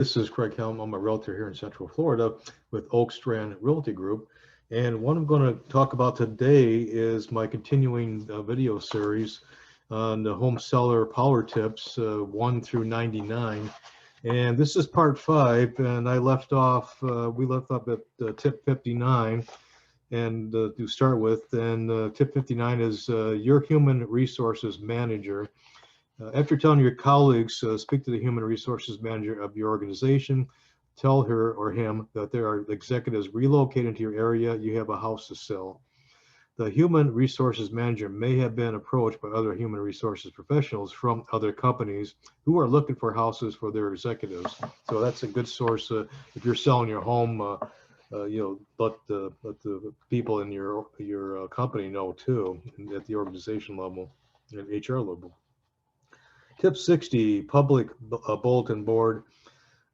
This is Craig Helm. I'm a realtor here in Central Florida with Oak Strand Realty Group. And what I'm going to talk about today is my continuing video series on the home seller power tips 1 through 99. And this is part 5, and we left off at tip 59 and to start with. And tip 59 is your human resources manager. After telling your colleagues, speak to the human resources manager of your organization. Tell her or him that there are executives relocating to your area. You have a house to sell. The human resources manager may have been approached by other human resources professionals from other companies who are looking for houses for their executives. So that's a good source. If you're selling your home, let the people in your company know too, at the organization level and HR level. Tip 60, public bulletin board.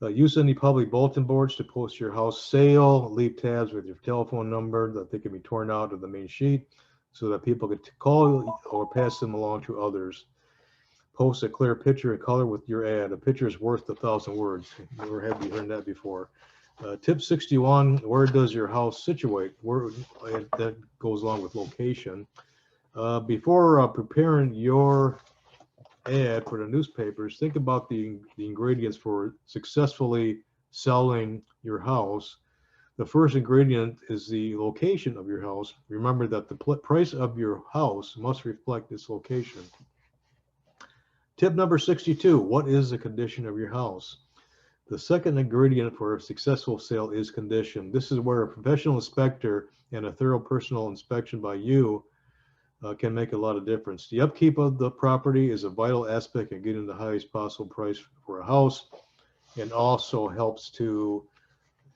Use any public bulletin boards to post your house sale. Leave tabs with your telephone number that they can be torn out of the main sheet so that people can call or pass them along to others. Post a clear picture and color with your ad. A picture is worth 1,000 words. Never have you heard that before. Tip 61, where does your house situate? That goes along with location. Before preparing your ad for the newspapers, think about the ingredients for successfully selling your house. The first ingredient is the location of your house. Remember that the price of your house must reflect its location. Tip number 62, what is the condition of your house? The second ingredient for a successful sale is condition. This is where a professional inspector and a thorough personal inspection by you can make a lot of difference. The upkeep of the property is a vital aspect in getting the highest possible price for a house, and also helps to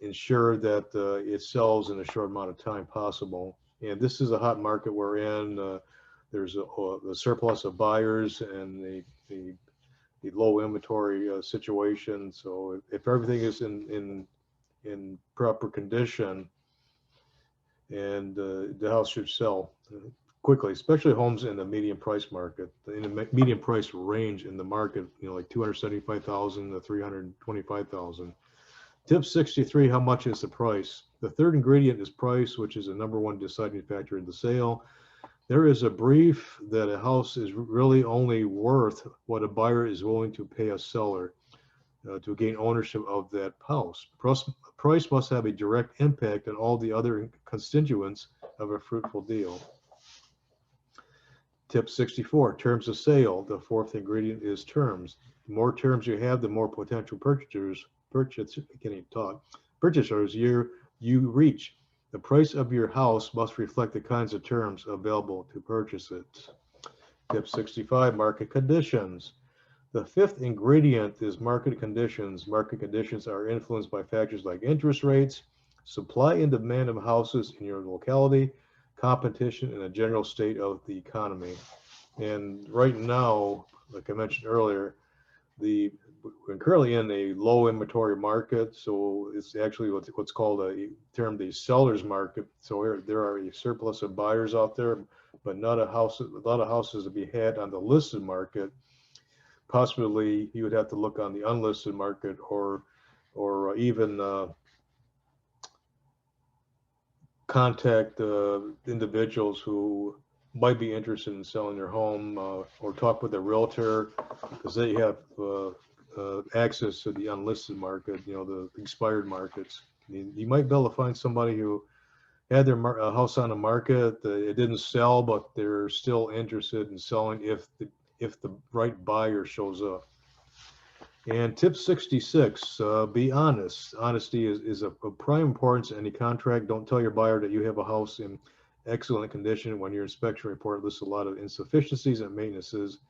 ensure that it sells in a short amount of time possible. And this is a hot market we're in. There's a surplus of buyers and the low inventory situation. So if everything is in proper condition, and the house should sell quickly, especially homes in the medium price market, in the medium price range in the market, like 275,000 to 325,000. Tip 63, how much is the price? The third ingredient is price, which is the number one deciding factor in the sale. There is a brief that a house is really only worth what a buyer is willing to pay a seller to gain ownership of that house. Price must have a direct impact on all the other constituents of a fruitful deal. Tip 64, terms of sale. The fourth ingredient is terms. The more terms you have, the more potential purchasers you reach. The price of your house must reflect the kinds of terms available to purchase it. Tip 65, market conditions. The fifth ingredient is market conditions. Market conditions are influenced by factors like interest rates, supply and demand of houses in your locality, competition, and a general state of the economy. And right now, like I mentioned earlier, we're currently in a low inventory market, so it's actually what's called the seller's market. So there are a surplus of buyers out there, but not a lot of houses to be had on the listed market. Possibly you would have to look on the unlisted market, or even contact individuals who might be interested in selling their home, or talk with a realtor, because they have access to the unlisted market, the expired markets. You might be able to find somebody who had their house on the market, it didn't sell, but they're still interested in selling if the right buyer shows up. And tip 66, be honest. Honesty is of prime importance in any contract. Don't tell your buyer that you have a house in excellent condition when your inspection report lists a lot of insufficiencies and maintenances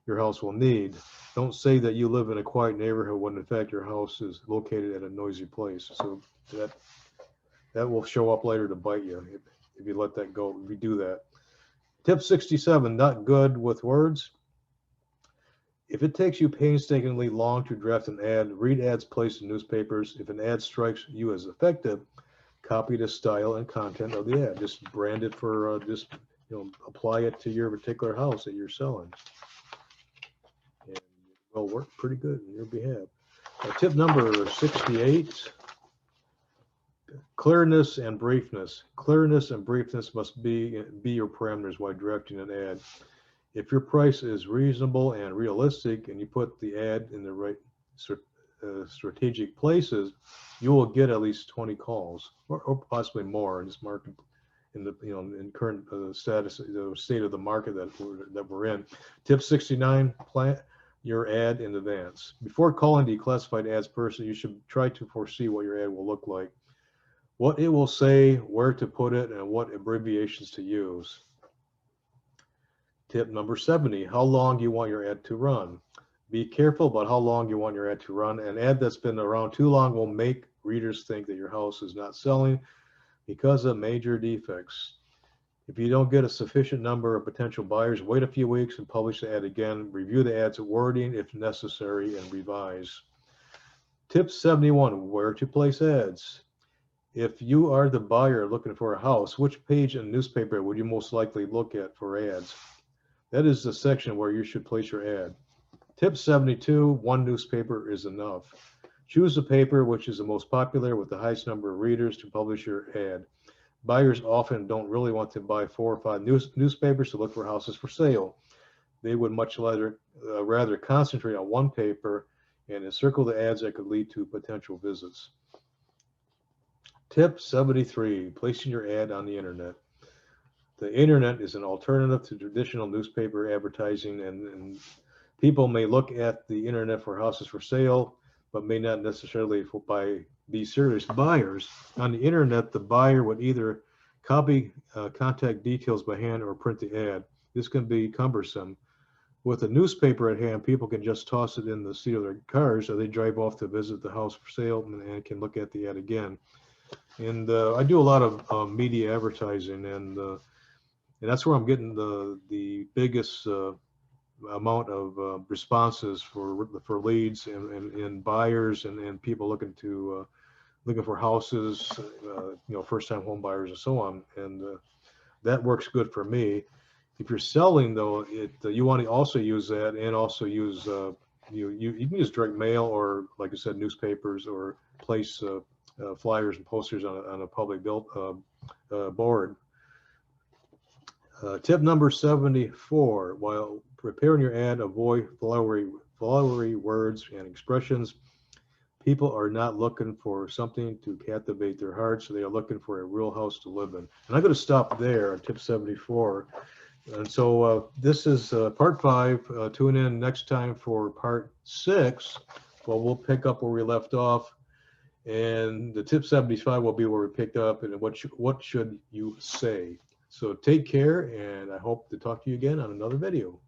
your house will need. Don't say that you live in a quiet neighborhood when in fact your house is located at a noisy place. So that will show up later to bite you if you let that go, if you do that. Tip 67, not good with words. If it takes you painstakingly long to draft an ad, read ads placed in newspapers. If an ad strikes you as effective, copy the style and content of the ad. Just brand it for apply it to your particular house that you're selling, and it will work pretty good on your behalf. Tip number 68, clearness and briefness. Clearness and briefness must be your parameters while directing an ad. If your price is reasonable and realistic and you put the ad in the right strategic places, you will get at least 20 calls or possibly more in this market, in the in current status, the state of the market that we're in. Tip 69, plan your ad in advance. Before calling the classified ads person, you should try to foresee what your ad will look like, what it will say, where to put it, and what abbreviations to use. Tip number 70, how long do you want your ad to run? Be careful about how long you want your ad to run. An ad that's been around too long will make readers think that your house is not selling because of major defects. If you don't get a sufficient number of potential buyers, wait a few weeks and publish the ad again. Review the ad's wording if necessary and revise. Tip 71, where to place ads. If you are the buyer looking for a house, which page in the newspaper would you most likely look at for ads? That is the section where you should place your ad. Tip 72, one newspaper is enough. Choose a paper which is the most popular with the highest number of readers to publish your ad. Buyers often don't really want to buy 4 or 5 newspapers to look for houses for sale. They would much rather concentrate on one paper and encircle the ads that could lead to potential visits. Tip 73, placing your ad on the internet. The internet is an alternative to traditional newspaper advertising, and people may look at the internet for houses for sale, but may not necessarily be serious buyers. On the internet, the buyer would either copy contact details by hand or print the ad. This can be cumbersome. With a newspaper at hand, people can just toss it in the seat of their cars, or they drive off to visit the house for sale and can look at the ad again. And I do a lot of media advertising, and that's where I'm getting the biggest amount of responses for leads and buyers and people looking for houses, first-time home buyers and so on, and that works good for me. If you're selling though, you want to also use that, and also use you can use direct mail, or like I said, newspapers, or place flyers and posters on a public board. Tip number 74, while preparing your ad, avoid flowery words and expressions. People are not looking for something to captivate their hearts, so they are looking for a real house to live in. And I'm going to stop there on tip 74. And so this is part 5. Tune in next time for part 6. Well, we'll pick up where we left off. And the tip 75 will be where we picked up, and what should you say. So take care, and I hope to talk to you again on another video.